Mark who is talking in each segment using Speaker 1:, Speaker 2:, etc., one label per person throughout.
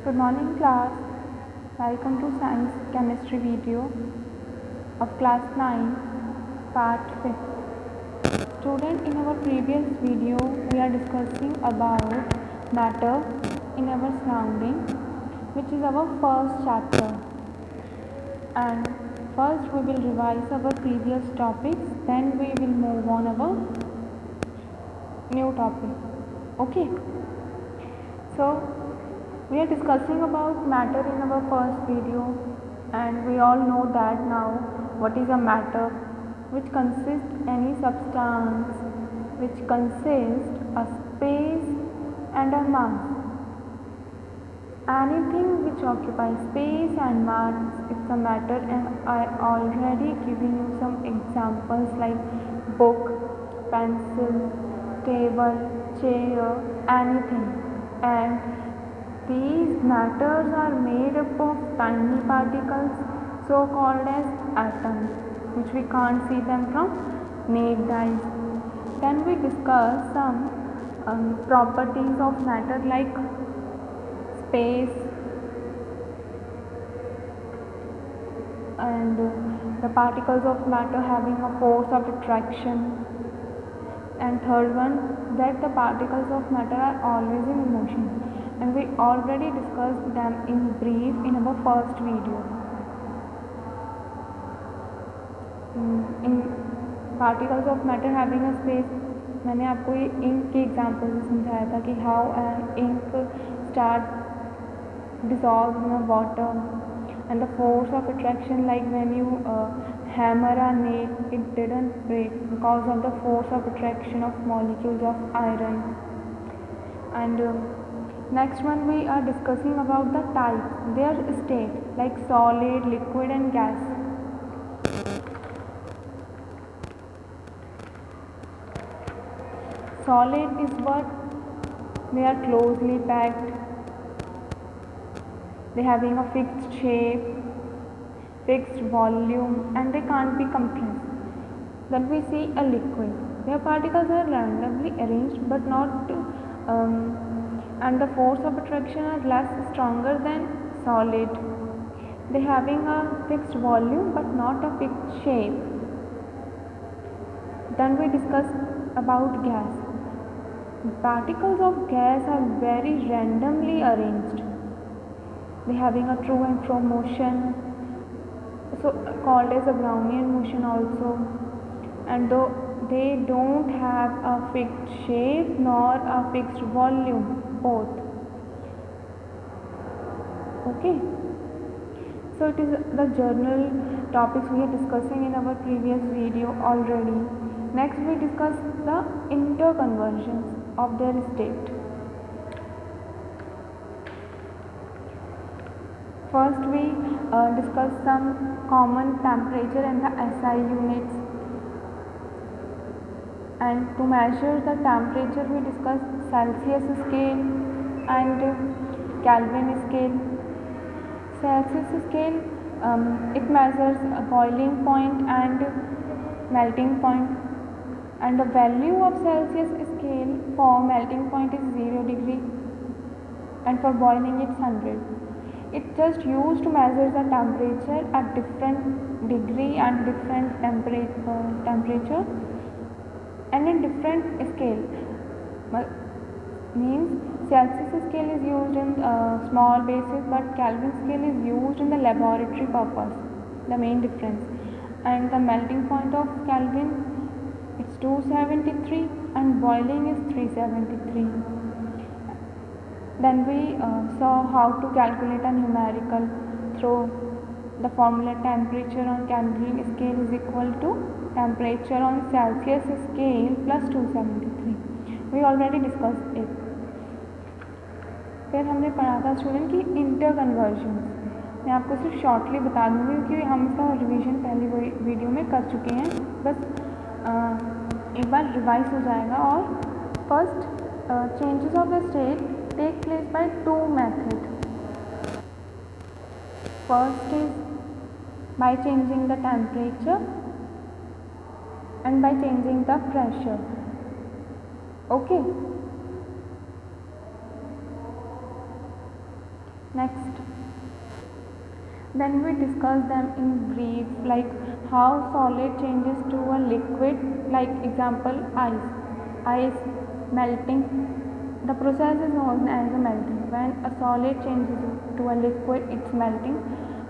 Speaker 1: Good morning class. Welcome to science chemistry video of class 9 part 5. Student, in our previous video we are discussing about matter in our surrounding, which is our first chapter. And first we will revise our previous topics, then we will move on our new topic. Okay. So we are discussing about matter in our first video, and we all know that now what is a matter, which consists any substance which consists a space and a mass. Anything which occupies space and mass, it's a matter, and I already given you some examples like book, pencil, table, chair, anything. And these matters are made up of tiny particles, so called as atoms, which we can't see them from naked eyes. Then we discuss some properties of matter like space and the particles of matter having a force of attraction. And third one, that the particles of matter are always in motion, and we already discussed them in brief in our first video. In particles of matter having a space, मैंने आपको ये ink के example से समझाया था कि how an ink start dissolves in the water, and the force of attraction, like when you hammer a nail, it didn't break because of the force of attraction of molecules of iron. And next one, we are discussing about the types, their state, like solid, liquid and gas. Solid is what they are closely packed, they having a fixed shape, fixed volume, and they can't be compressed. Then we see a liquid, their particles are randomly arranged but not and the force of attraction are less stronger than solid. They having a fixed volume but not a fixed shape. Then we discuss about gas. Particles of gas are very randomly arranged, they having a to and fro motion, so called as a Brownian motion also, and though they don't have a fixed shape nor a fixed volume, both. Okay, so it is the general topics we are discussing in our previous video already. Next we discuss the interconversions of their state. First we discuss some common temperature and the SI units, and to measure the temperature we discuss Celsius scale and Kelvin scale. Celsius scale, it measures a boiling point and melting point, and the value of Celsius scale for melting point is 0 degree and for boiling it's 100. It's just used to measure the temperature at different degree and different temperature and in different scale. Means Celsius scale is used in small basis, but Kelvin scale is used in the laboratory purpose, the main difference. And the melting point of Kelvin, it's 273 and boiling is 373. Then we saw how to calculate a numerical through the formula temperature on Kelvin scale is equal to temperature on Celsius scale plus 273. We already discussed it. फिर हमने पढ़ा था student की inter convergence. मैं आपको सिर्फ shortly बता दूँगी क्योंकि हम इसका रिवीजन पहली वीडियो में कर चुके हैं, बस एक बार रिवाइज हो जाएगा. और first, changes of the state take place by two methods. First is by changing the temperature and by changing the pressure. Okay. Next, then we discuss them in brief, like how solid changes to a liquid, like example ice melting. The process is known as a melting. When a solid changes to a liquid, it's melting.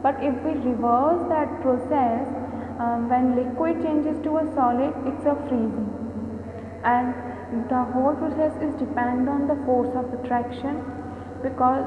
Speaker 1: But if we reverse that process, when liquid changes to a solid, it's a freezing. And the whole process is depend on the force of attraction, because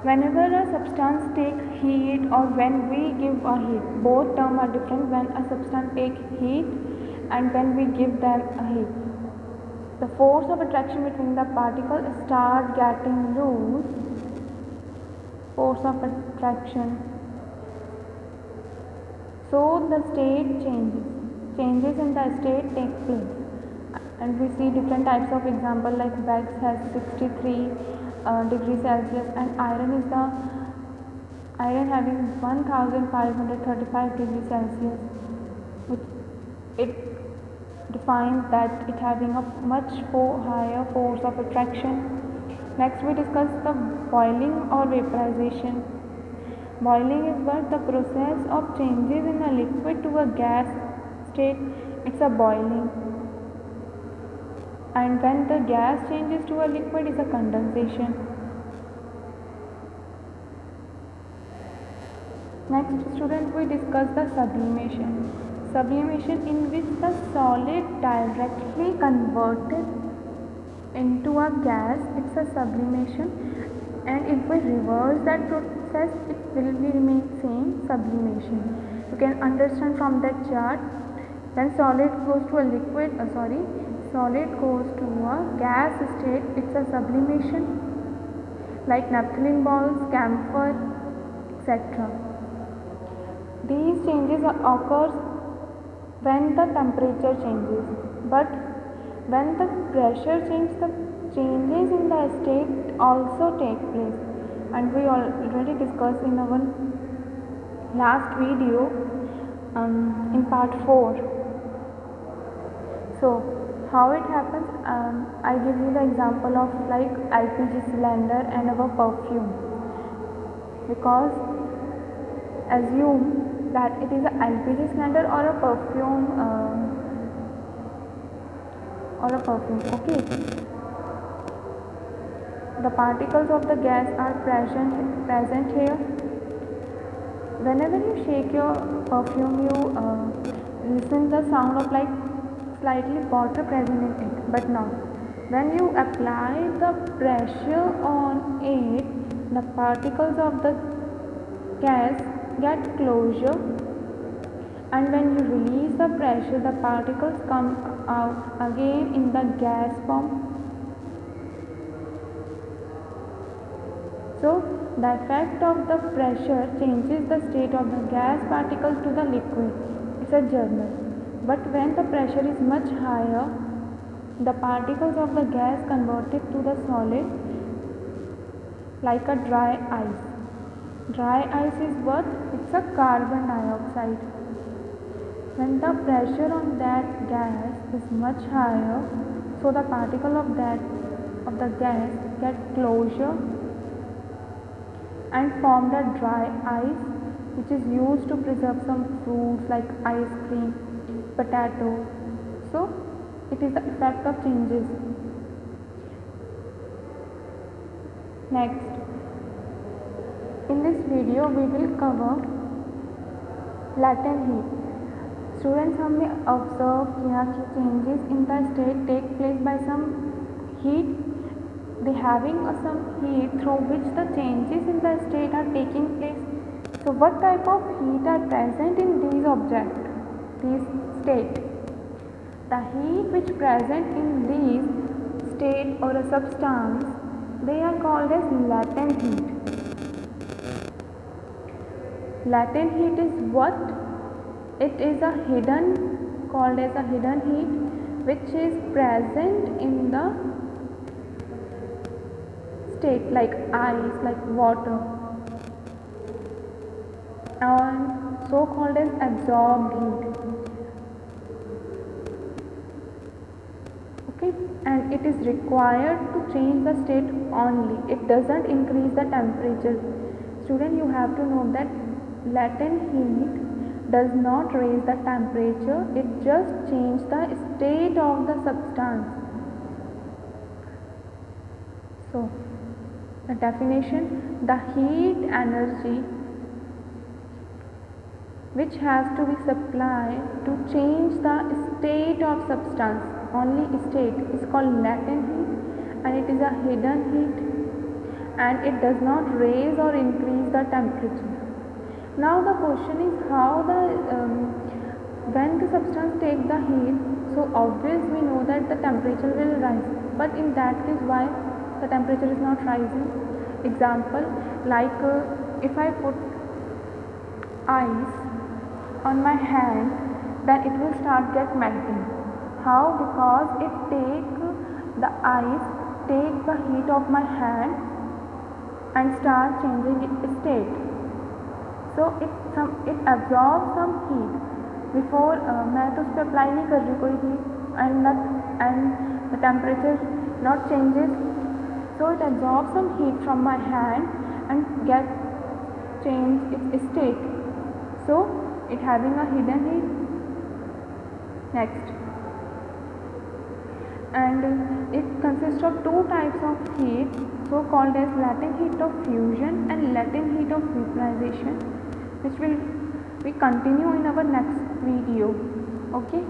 Speaker 1: whenever a substance takes heat or when we give a heat, both terms are different. When a substance takes heat and when we give them a heat, the force of attraction between the particles start getting loose. Force of attraction. So the state changes in the state take place, and we see different types of example, like wax has 63 degrees Celsius, and iron having 1535 degrees Celsius, which it defines that it having a much higher force of attraction. Next, we discuss the boiling or vaporization. Boiling is what? The process of changes in a liquid to a gas state. It's a boiling. And when the gas changes to a liquid, is a condensation. Next, student, we discuss the sublimation. Sublimation, in which the solid directly converted into a gas, it's a sublimation. And if we reverse that process, it will be remain same, sublimation. You can understand from that chart. When solid goes to a solid goes to a gas state, it's a sublimation, like naphthalene balls, camphor, etc. These changes occurs when the temperature changes, but when the pressure changes, the changes in the state also take place, and we already discussed in our last video in part 4. So how it happens, I give you the example of like LPG cylinder and our perfume, because assume that it is a LPG cylinder or a perfume, okay. The particles of the gas are present here. Whenever you shake your perfume, you listen the sound of like slightly water present in it, but now when you apply the pressure on it, the particles of the gas get closure, and when you release the pressure, the particles come out again in the gas form. So the effect of the pressure changes the state of the gas particles to the liquid. It's a journal. But when the pressure is much higher, the particles of the gas converted to the solid, like a dry ice. Dry ice is what? It's a carbon dioxide. When the pressure on that gas is much higher, so the particle of the gas get closure and form the dry ice, which is used to preserve some fruits like ice cream, potato. So it is the effect of changes. Next, in this video we will cover latent heat. Students, हमने observe किया कि changes in the state take place by some heat. They having some heat through which the changes in the state are taking place. So what type of heat are present in these objects, these state? The heat which present in these state or a substance, they are called as latent heat. Latent heat is what? It is a called as a hidden heat, which is present in the state, like ice, like water, and so called as absorbed heat. Okay, and it is required to change the state only. It doesn't increase the temperature. Student, you have to know that latent heat does not raise the temperature, it just changes the state of the substance. So the definition, the heat energy which has to be supplied to change the state of substance, only state, is called latent heat, and it is a hidden heat, and it does not raise or increase the temperature. Now the question is how when the substance take the heat, so obviously we know that the temperature will rise, but in that case why the temperature is not rising? Example, like if I put ice on my hand, then it will start get melting. How? Because it the ice take the heat of my hand and start changing its state. So it absorbs some heat before मैं तो उस पर apply नहीं कर रही कोई heat and the temperature not changes, so it absorbs some heat from my hand and get change its state, so it having a hidden heat. Next, and it consists of two types of heat, so called as latent heat of fusion and latent heat of vaporization, which will we continue in our next video. Okay.